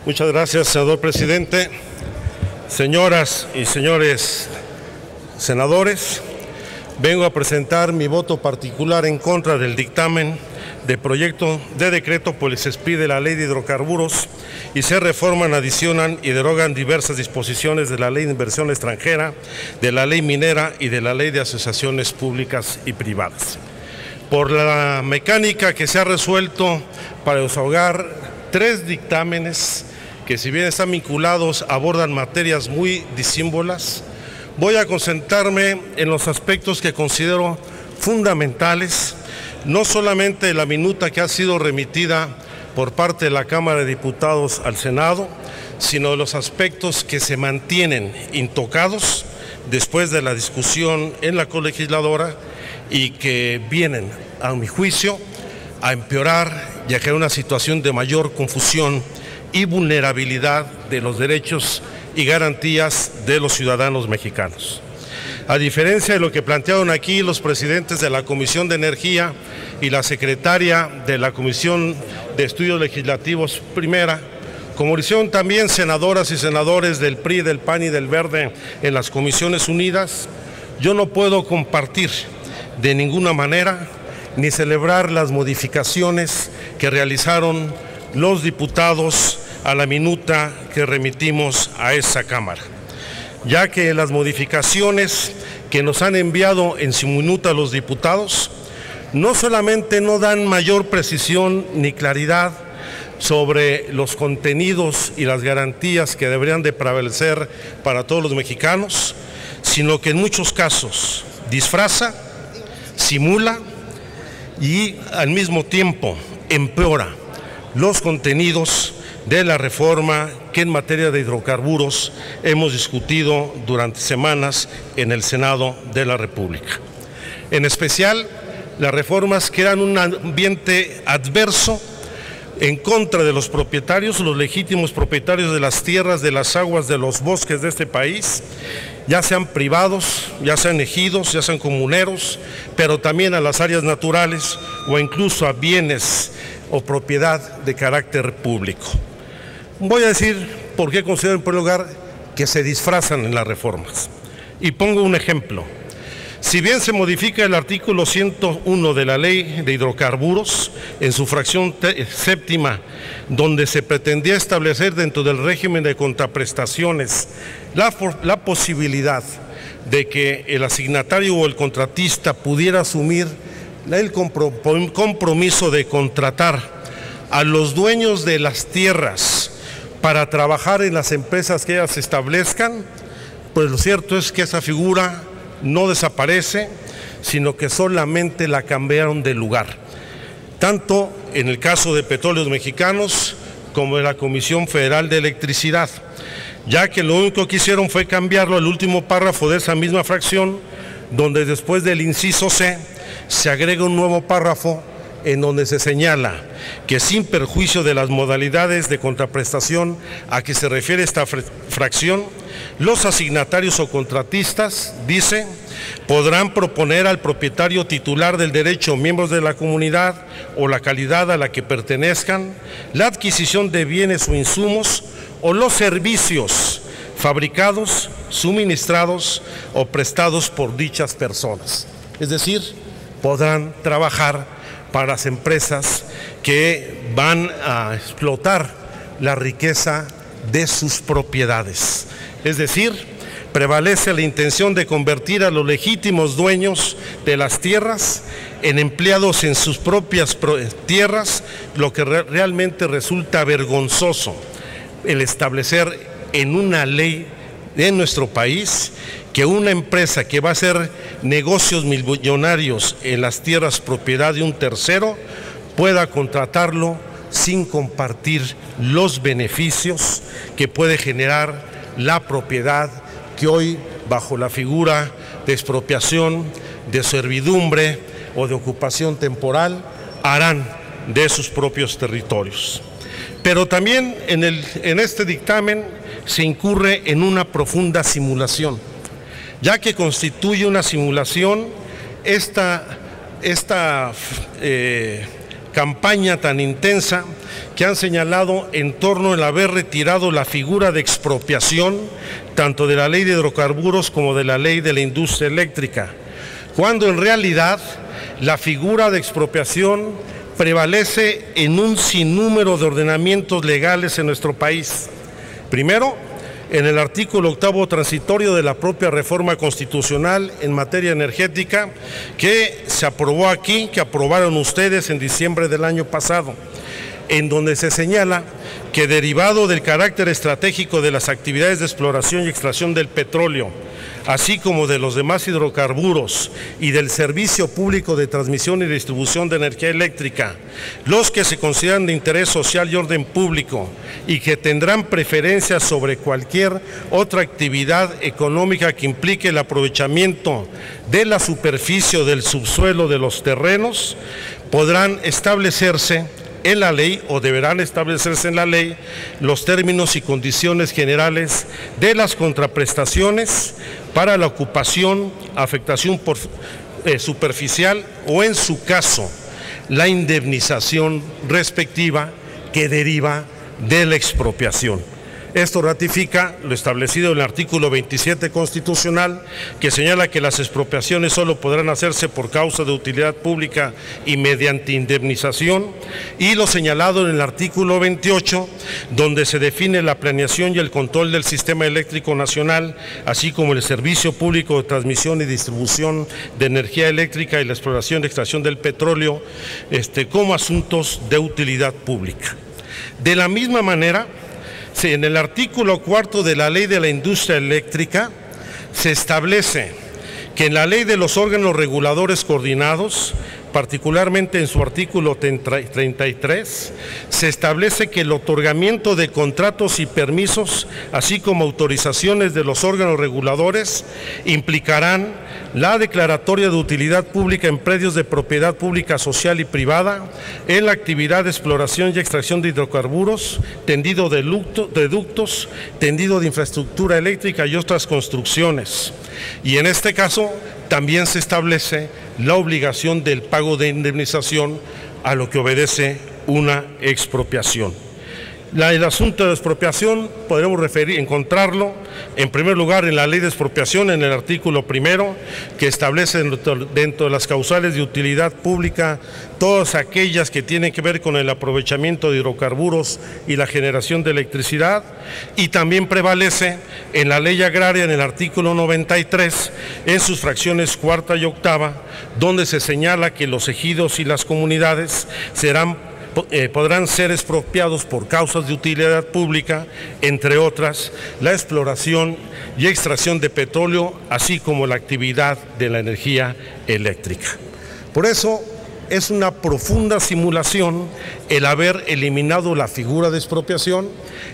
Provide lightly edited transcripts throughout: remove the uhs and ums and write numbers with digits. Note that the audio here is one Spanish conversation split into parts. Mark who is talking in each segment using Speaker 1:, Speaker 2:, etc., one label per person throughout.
Speaker 1: Muchas gracias, senador presidente. Señoras y señores senadores, vengo a presentar mi voto particular en contra del dictamen de proyecto de decreto por el que se expide la Ley de Hidrocarburos y se reforman, adicionan y derogan diversas disposiciones de la Ley de Inversión Extranjera, de la Ley Minera y de la Ley de Asociaciones Públicas y Privadas. Por la mecánica que se ha resuelto para desahogar tres dictámenes que, si bien están vinculados, abordan materias muy disímbolas, voy a concentrarme en los aspectos que considero fundamentales, no solamente la minuta que ha sido remitida por parte de la Cámara de Diputados al Senado, sino los aspectos que se mantienen intocados después de la discusión en la colegisladora y que vienen, a mi juicio, a empeorar y a crear una situación de mayor confusión y vulnerabilidad de los derechos y garantías de los ciudadanos mexicanos. A diferencia de lo que plantearon aquí los presidentes de la Comisión de Energía y la secretaria de la Comisión de Estudios Legislativos Primera, como lo hicieron también senadoras y senadores del PRI, del PAN y del Verde en las Comisiones Unidas, yo no puedo compartir de ninguna manera ni celebrar las modificaciones que realizaron los diputados a la minuta que remitimos a esa Cámara, ya que las modificaciones que nos han enviado en su minuta los diputados no solamente no dan mayor precisión ni claridad sobre los contenidos y las garantías que deberían de prevalecer para todos los mexicanos, sino que en muchos casos disfraza, simula y al mismo tiempo empeora los contenidos de la reforma que en materia de hidrocarburos hemos discutido durante semanas en el Senado de la República. En especial, las reformas crean un ambiente adverso en contra de los propietarios, los legítimos propietarios de las tierras, de las aguas, de los bosques de este país, ya sean privados, ya sean ejidos, ya sean comuneros, pero también a las áreas naturales o incluso a bienes o propiedad de carácter público. Voy a decir por qué considero en primer lugar que se disfrazan en las reformas. Y pongo un ejemplo. Si bien se modifica el artículo 101 de la Ley de Hidrocarburos en su fracción séptima, donde se pretendía establecer dentro del régimen de contraprestaciones la posibilidad de que el asignatario o el contratista pudiera asumir el compromiso de contratar a los dueños de las tierras para trabajar en las empresas que ellas se establezcan, pues lo cierto es que esa figura no desaparece, sino que solamente la cambiaron de lugar, tanto en el caso de Petróleos Mexicanos como de la Comisión Federal de Electricidad, ya que lo único que hicieron fue cambiarlo al último párrafo de esa misma fracción, donde después del inciso C se agrega un nuevo párrafo en donde se señala que, sin perjuicio de las modalidades de contraprestación a que se refiere esta fracción, los asignatarios o contratistas, dice, podrán proponer al propietario titular del derecho, miembros de la comunidad o la calidad a la que pertenezcan, la adquisición de bienes o insumos o los servicios fabricados, suministrados o prestados por dichas personas. Es decir, podrán trabajar para las empresas que van a explotar la riqueza de sus propiedades. Es decir, prevalece la intención de convertir a los legítimos dueños de las tierras en empleados en sus propias tierras, lo que realmente resulta vergonzoso el establecer en una ley de nuestro país que una empresa que va a hacer negocios millonarios en las tierras propiedad de un tercero pueda contratarlo sin compartir los beneficios que puede generar la propiedad que hoy, bajo la figura de expropiación, de servidumbre o de ocupación temporal, harán de sus propios territorios. Pero también en este dictamen se incurre en una profunda simulación, ya que constituye una simulación esta campaña tan intensa que han señalado en torno al haber retirado la figura de expropiación tanto de la ley de hidrocarburos como de la ley de la industria eléctrica, cuando en realidad la figura de expropiación prevalece en un sinnúmero de ordenamientos legales en nuestro país. Primero, en el artículo 8º transitorio de la propia reforma constitucional en materia energética que se aprobó aquí, que aprobaron ustedes en diciembre del año pasado, en donde se señala que derivado del carácter estratégico de las actividades de exploración y extracción del petróleo, así como de los demás hidrocarburos y del servicio público de transmisión y distribución de energía eléctrica, los que se consideran de interés social y orden público y que tendrán preferencia sobre cualquier otra actividad económica que implique el aprovechamiento de la superficie o del subsuelo de los terrenos, podrán establecerse en la ley o deberán establecerse en la ley los términos y condiciones generales de las contraprestaciones para la ocupación, afectación superficial o, en su caso, la indemnización respectiva que deriva de la expropiación. Esto ratifica lo establecido en el artículo 27 constitucional, que señala que las expropiaciones solo podrán hacerse por causa de utilidad pública y mediante indemnización, y lo señalado en el artículo 28, donde se define la planeación y el control del sistema eléctrico nacional, así como el servicio público de transmisión y distribución de energía eléctrica y la exploración y extracción del petróleo, como asuntos de utilidad pública. De la misma manera, en el artículo 4 de la Ley de la Industria Eléctrica se establece que en la Ley de los órganos reguladores coordinados, particularmente en su artículo 33, se establece que el otorgamiento de contratos y permisos, así como autorizaciones de los órganos reguladores, implicarán la declaratoria de utilidad pública en predios de propiedad pública social y privada, en la actividad de exploración y extracción de hidrocarburos, tendido de ductos, tendido de infraestructura eléctrica y otras construcciones. Y en este caso también se establece la obligación del pago de indemnización a lo que obedece una expropiación. El asunto de expropiación podremos encontrarlo en primer lugar en la Ley de Expropiación, en el artículo 1, que establece dentro de las causales de utilidad pública todas aquellas que tienen que ver con el aprovechamiento de hidrocarburos y la generación de electricidad, y también prevalece en la Ley Agraria, en el artículo 93, en sus fracciones 4ª y 8ª, donde se señala que los ejidos y las comunidades podrán ser expropiados por causas de utilidad pública, entre otras, la exploración y extracción de petróleo, así como la actividad de la energía eléctrica. Por eso, es una profunda simulación el haber eliminado la figura de expropiación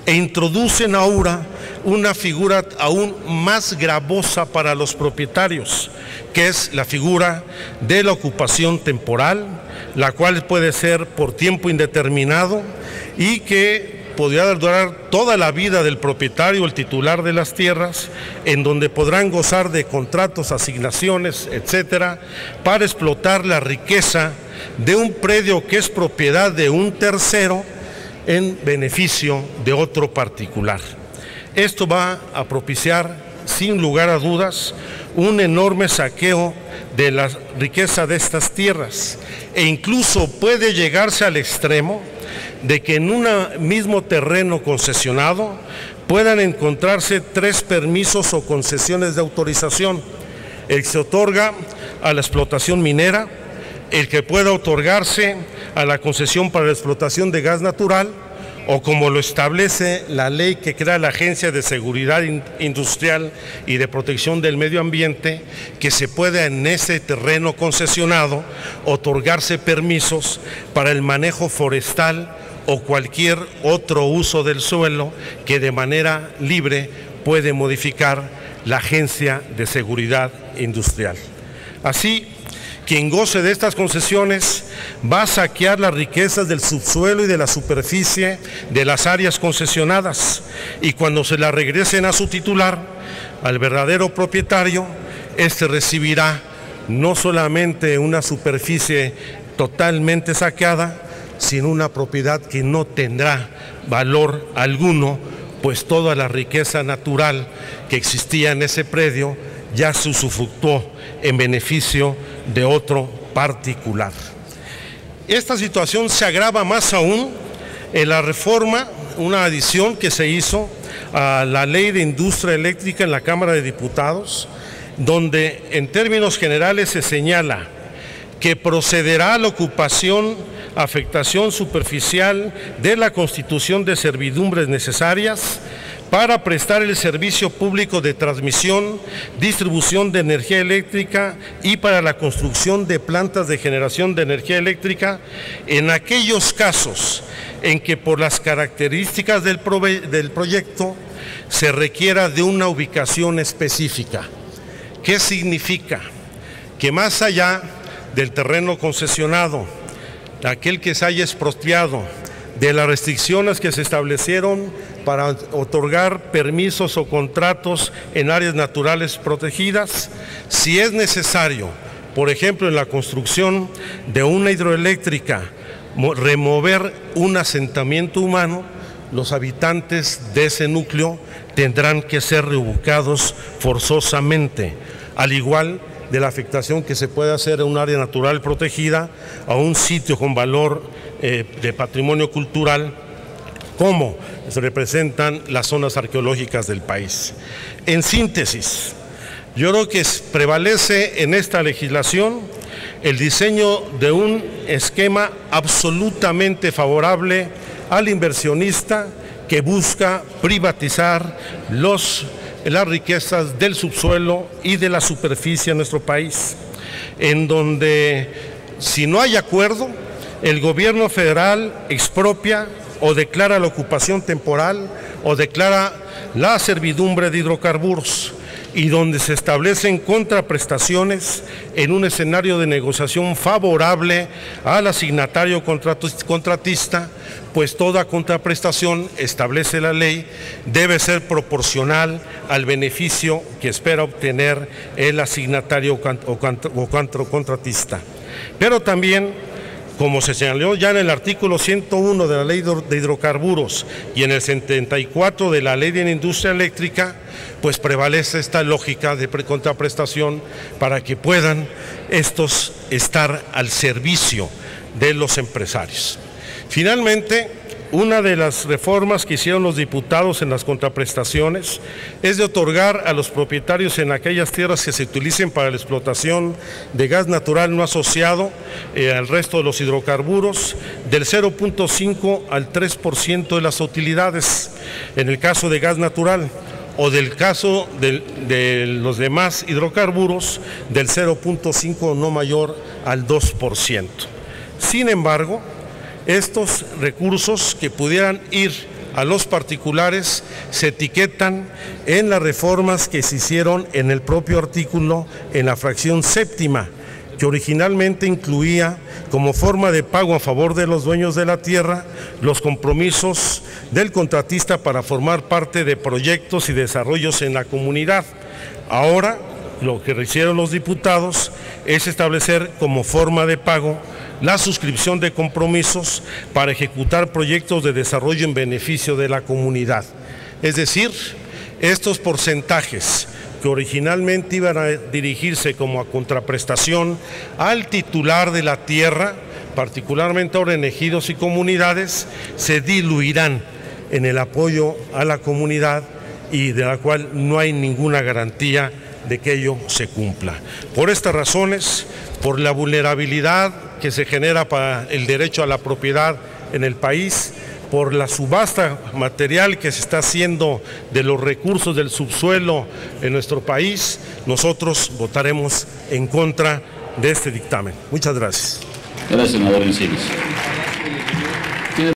Speaker 1: e introducen ahora una figura aún más gravosa para los propietarios, que es la figura de la ocupación temporal, la cual puede ser por tiempo indeterminado y que podría durar toda la vida del propietario, el titular de las tierras, en donde podrán gozar de contratos, asignaciones, etcétera, para explotar la riqueza de un predio que es propiedad de un tercero en beneficio de otro particular. Esto va a propiciar, sin lugar a dudas, un enorme saqueo de la riqueza de estas tierras, e incluso puede llegarse al extremo de que en un mismo terreno concesionado puedan encontrarse 3 permisos o concesiones de autorización: el que se otorga a la explotación minera, el que pueda otorgarse a la concesión para la explotación de gas natural, o como lo establece la ley que crea la Agencia de Seguridad Industrial y de Protección del Medio Ambiente, que se pueda en ese terreno concesionado otorgarse permisos para el manejo forestal o cualquier otro uso del suelo que de manera libre puede modificar la Agencia de Seguridad Industrial. Así, quien goce de estas concesiones va a saquear las riquezas del subsuelo y de la superficie de las áreas concesionadas, y cuando se las regresen a su titular, al verdadero propietario, este recibirá no solamente una superficie totalmente saqueada, sino una propiedad que no tendrá valor alguno, pues toda la riqueza natural que existía en ese predio ya se usufructuó en beneficio de otro particular. Esta situación se agrava más aún en la reforma, una adición que se hizo a la Ley de Industria Eléctrica en la Cámara de Diputados, donde en términos generales se señala que procederá a la ocupación, afectación superficial de la constitución de servidumbres necesarias para prestar el servicio público de transmisión, distribución de energía eléctrica y para la construcción de plantas de generación de energía eléctrica en aquellos casos en que por las características del proyecto se requiera de una ubicación específica. ¿Qué significa? Que más allá del terreno concesionado, aquel que se haya expropiado, de las restricciones que se establecieron para otorgar permisos o contratos en áreas naturales protegidas, si es necesario, por ejemplo, en la construcción de una hidroeléctrica, remover un asentamiento humano, los habitantes de ese núcleo tendrán que ser reubicados forzosamente, al igual de la afectación que se puede hacer a un área natural protegida, a un sitio con valor de patrimonio cultural, como se representan las zonas arqueológicas del país. En síntesis, yo creo que prevalece en esta legislación el diseño de un esquema absolutamente favorable al inversionista que busca privatizar las riquezas del subsuelo y de la superficie en nuestro país, en donde si no hay acuerdo, el gobierno federal expropia o declara la ocupación temporal o declara la servidumbre de hidrocarburos, y donde se establecen contraprestaciones en un escenario de negociación favorable al asignatario contratista, pues toda contraprestación, establece la ley, debe ser proporcional al beneficio que espera obtener el asignatario o contratista. Pero también, como se señaló ya en el artículo 101 de la Ley de Hidrocarburos y en el 74 de la Ley de Industria Eléctrica, pues prevalece esta lógica de contraprestación para que puedan estos estar al servicio de los empresarios. Finalmente, una de las reformas que hicieron los diputados en las contraprestaciones es de otorgar a los propietarios en aquellas tierras que se utilicen para la explotación de gas natural no asociado al resto de los hidrocarburos del 0.5 al 3% de las utilidades en el caso de gas natural, o del caso de los demás hidrocarburos del 0.5 no mayor al 2%. Sin embargo, estos recursos que pudieran ir a los particulares se etiquetan en las reformas que se hicieron en el propio artículo, en la fracción séptima, que originalmente incluía como forma de pago a favor de los dueños de la tierra los compromisos del contratista para formar parte de proyectos y desarrollos en la comunidad. Ahora, lo que hicieron los diputados es establecer como forma de pago la suscripción de compromisos para ejecutar proyectos de desarrollo en beneficio de la comunidad. Es decir, estos porcentajes que originalmente iban a dirigirse como a contraprestación al titular de la tierra, particularmente ahora en ejidos y comunidades, se diluirán en el apoyo a la comunidad y de la cual no hay ninguna garantía de que ello se cumpla. Por estas razones, por la vulnerabilidad que se genera para el derecho a la propiedad en el país, por la subasta material que se está haciendo de los recursos del subsuelo en nuestro país, nosotros votaremos en contra de este dictamen. Muchas gracias.
Speaker 2: Gracias, senador Encinas.